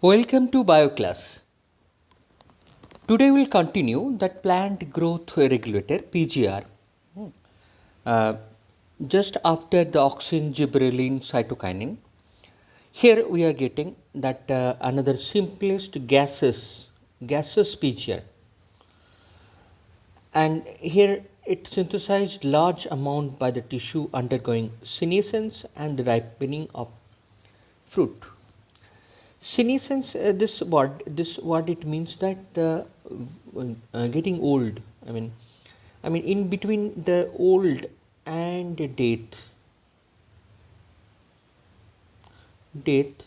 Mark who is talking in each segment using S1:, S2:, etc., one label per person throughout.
S1: Welcome to BioClass. Today we'll continue that plant growth regulator PGR. uh, just after the auxin, gibberellin, cytokinin. Here we are getting that another simplest gases PGR, and here it synthesized large amount by the tissue undergoing senescence and the ripening of fruit. Senescence, this word it means that the getting old. I mean in between the old and the death,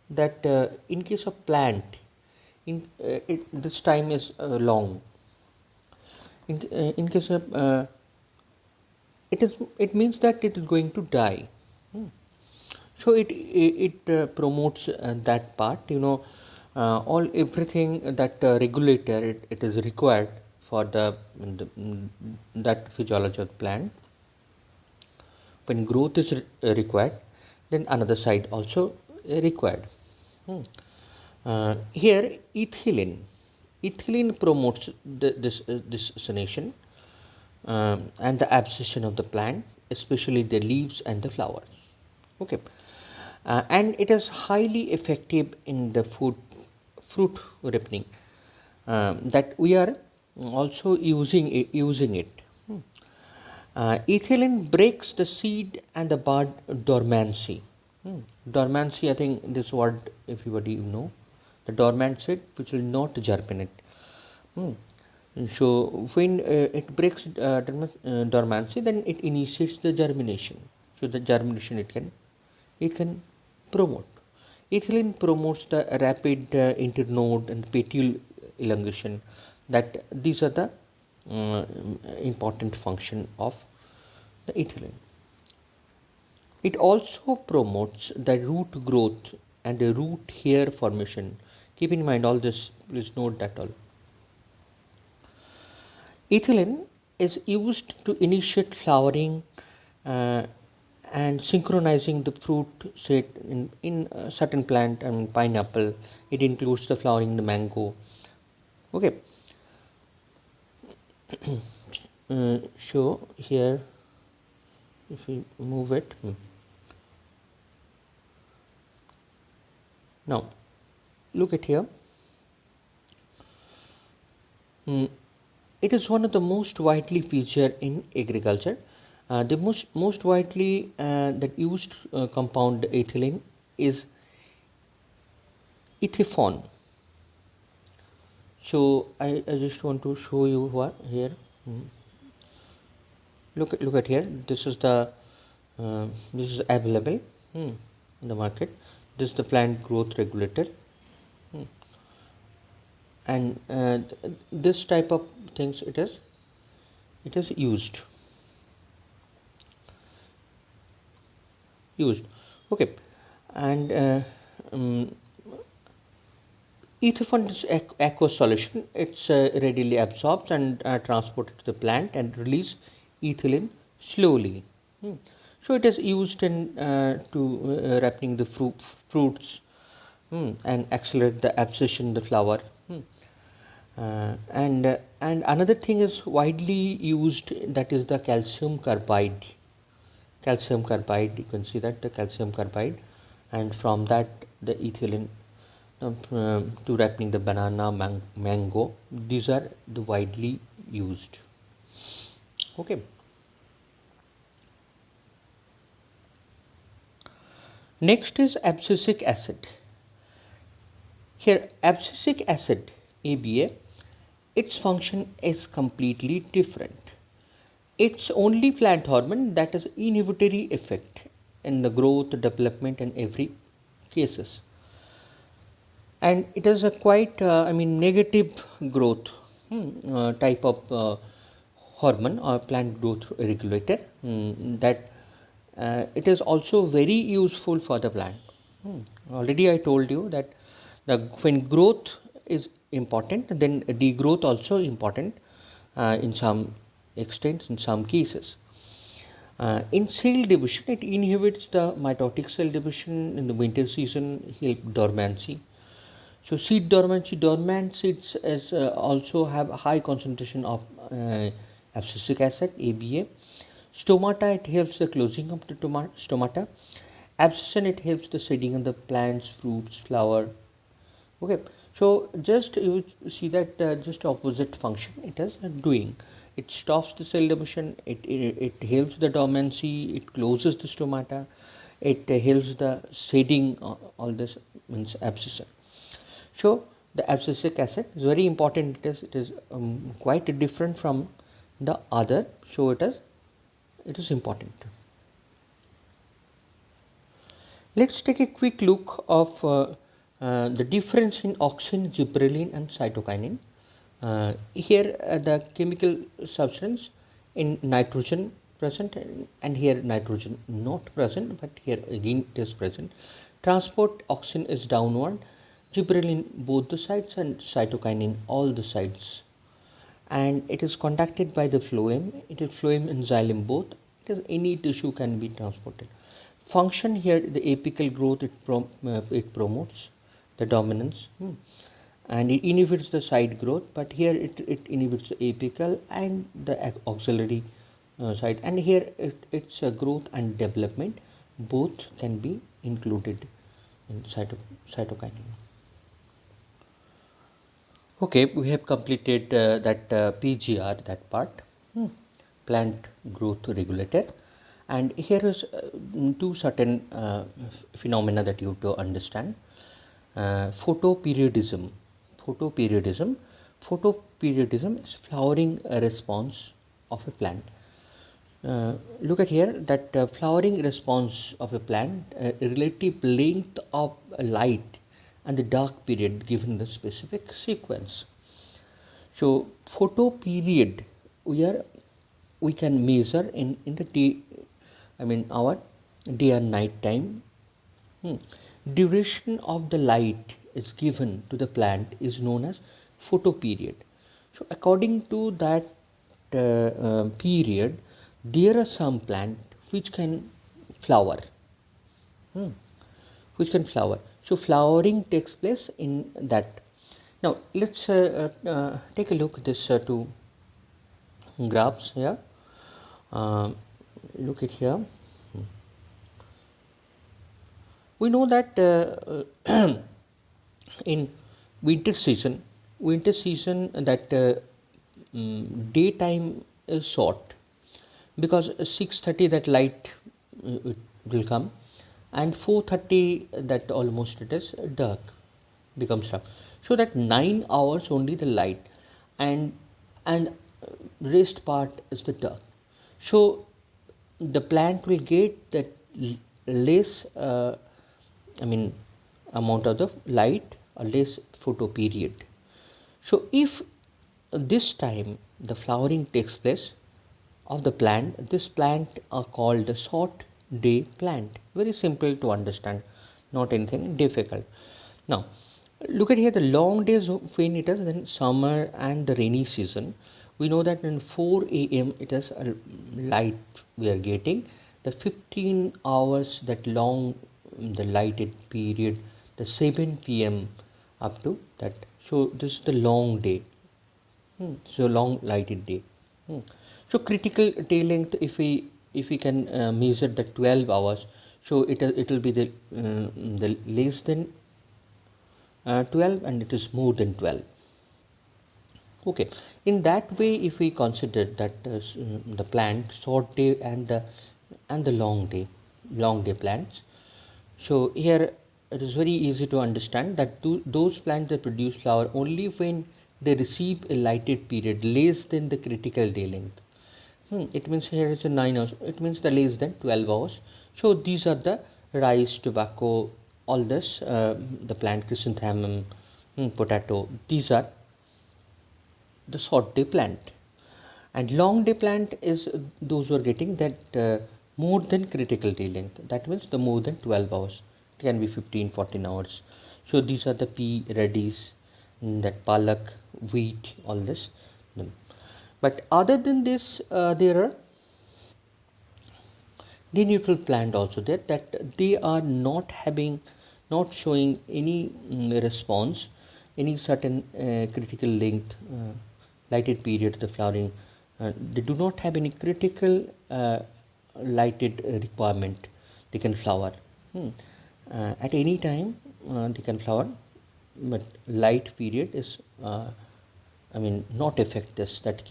S1: that in case of plant, this time is long. In case of it means that it is going to die. Hmm. So it promotes that part. All everything that regulator it is required for that physiology of the plant. When growth is required, then another side also required. Hmm. Here ethylene promotes this cessation and the abscission of the plant, especially the leaves and the flowers. Okay, and it is highly effective in the fruit ripening, that we are also using it. Hmm. Ethylene breaks the seed and the bud dormancy. Hmm. Dormancy, I think this word everybody the dormant seed which will not germinate. Hmm. So when it breaks dormancy, then it initiates the germination. So the germination it can promote. Ethylene promotes the rapid internode and petiole elongation. That these are the uh, important function of the ethylene. It also promotes the root growth and the root hair formation. Keep in mind all this. Please note that all. Ethylene is used to initiate flowering uh, and synchronizing the fruit set in certain plant and pineapple. It includes the flowering in the mango. Okay. So here if we move it, now look at here. Mm, it is one of the most widely featured in agriculture. The most widely that used compound ethylene is ethifone. So I just want to show you what here. Mm. Look at here. This is available in the market. This is the plant growth regulator. Mm. And this type of things it is used. Okay. And ethifone is aqueous solution. It's readily absorbs and transported to the plant and release ethylene slowly. Hmm. So it is used in to ripening the fruits, and accelerate the abscission the flower. And another thing is widely used, that is the calcium carbide. Calcium carbide, you can see that the calcium carbide, and from that the ethylene to ripening the banana, mango. These are the widely used. Okay. Next is abscisic acid. Here, abscisic acid ABA, its function is completely different. It's only plant hormone that has inhibitory effect in the growth, development, and every cases. And it is a quite negative growth type of hormone or plant growth regulator, that it is also very useful for the plant. Already I told you that when growth is important, then degrowth also important in some extent, in some cases. In cell division, it inhibits the mitotic cell division in the winter season, help dormancy. So seed dormancy, dormant seeds also have a high concentration of abscisic acid, ABA. Stomata, it helps the closing of the stomata. Abscission, it helps the seeding of the plants, fruits, flower. Okay, so just you see that just opposite function it is doing. It stops the cell division, it helps the dormancy, it closes the stomata, it helps the seeding, all this means abscission. So the abscisic acid is very important. It is quite different from the other. So it is important. Let's take a quick look of the difference in auxin, gibberellin and cytokinin. Here the chemical substance in nitrogen present, and here nitrogen not present, but here again it is present. Transport auxin is downward, gibberellin both the sides and cytokinin all the sides, and it is conducted by the phloem. It is phloem and xylem both. It is any tissue can be transported. Function here, the apical growth, it promotes the dominance, and it inhibits the side growth, but here it inhibits the apical and the auxiliary side, and here it's growth and development both can be included in cytokinin. Okay, we have completed that PGR, that part, plant growth regulator, and here is two certain phenomena that you have to understand. Photoperiodism. Photoperiodism. Photoperiodism is flowering response of a plant. Look at here that flowering response of a plant, relative length of light and the dark period given the specific sequence. So photo period we can measure in the day, our day and night time. Duration of the light is given to the plant is known as photo period. So according to that period, there are some plant which can flower, which can flower. So flowering takes place in that. Now let's take a look at this two graphs here. Look at here. We know that in winter season that daytime is short, because 6:30 that light it will come, and 4:30 that almost it is dark, becomes dark. So that 9 hours only the light, and rest part is the dark. So the plant will get that less amount of the light or less photo period. So if this time the flowering takes place of the plant, this plant are called the short day plant. Very simple to understand, not anything difficult. Now look at here the long days when it is in summer and the rainy season. We know that in 4 a.m. it is a light we are getting. The 15 hours that long the lighted period, the 7 p.m. up to that. So this is the long day. So long lighted day. So critical day length, if we can measure the 12 hours, so it will be the less than 12 and it is more than 12. Okay, in that way if we consider that the plant short day and the long day plants, so here it is very easy to understand that those plants that produce flower only when they receive a lighted period less than the critical day length. It means here is a 9 hours, it means the less than 12 hours. So these are the rice, tobacco, all this, the plant chrysanthemum, potato, these are the short day plant. And long day plant is those who are getting that more than critical day length, that means the more than 12 hours, it can be 15-14 hours. So these are the pea, radish, that palak, wheat, all this. But other than this there are neutral plant also there, that they are not showing any response any certain critical length, lighted period of the flowering. They do not have any critical lighted requirement. They can flower. At any time they can flower, but light period is not affect this. That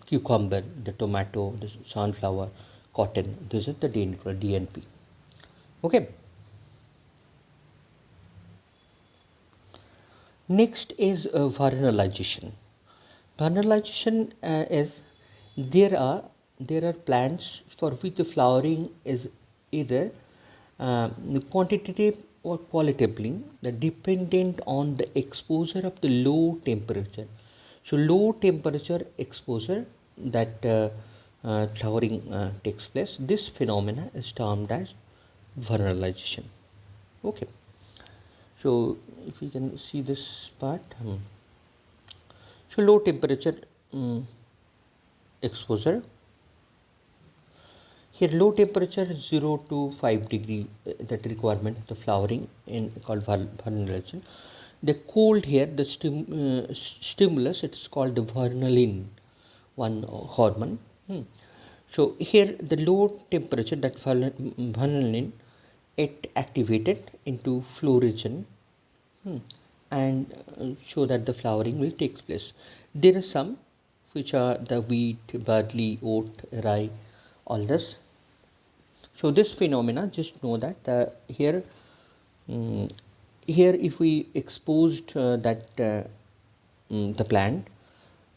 S1: cucumber, the tomato, the sunflower, cotton. This is the DNP. Okay. Next is vernalization. Vernalization is there are plants for which the flowering is either quantitative or qualitatively dependent on the exposure of the low temperature. So low temperature exposure that flowering takes place. This phenomena is termed as vernalization. Okay. So if we can see this part, so low temperature exposure. Here low temperature 0 to 5 degree that requirement the flowering in called vernalization. The cold here the stimulus, it is called the vernalin, one hormone. So here the low temperature that vernalin, it activated into floration and show that the flowering will take place. There are some which are the wheat, barley, oat, rye, all this. So this phenomena, just know that here if we exposed the plant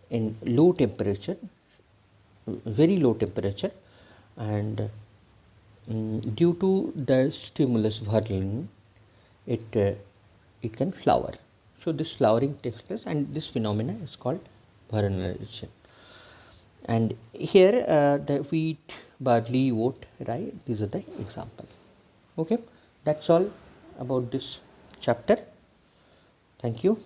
S1: in low temperature, very low temperature, and due to the stimulus vernalin, it can flower. So this flowering takes place, and this phenomena is called vernalization. And here the wheat, barley, oat, rye, these are the example. Okay, that's all about this chapter. Thank you.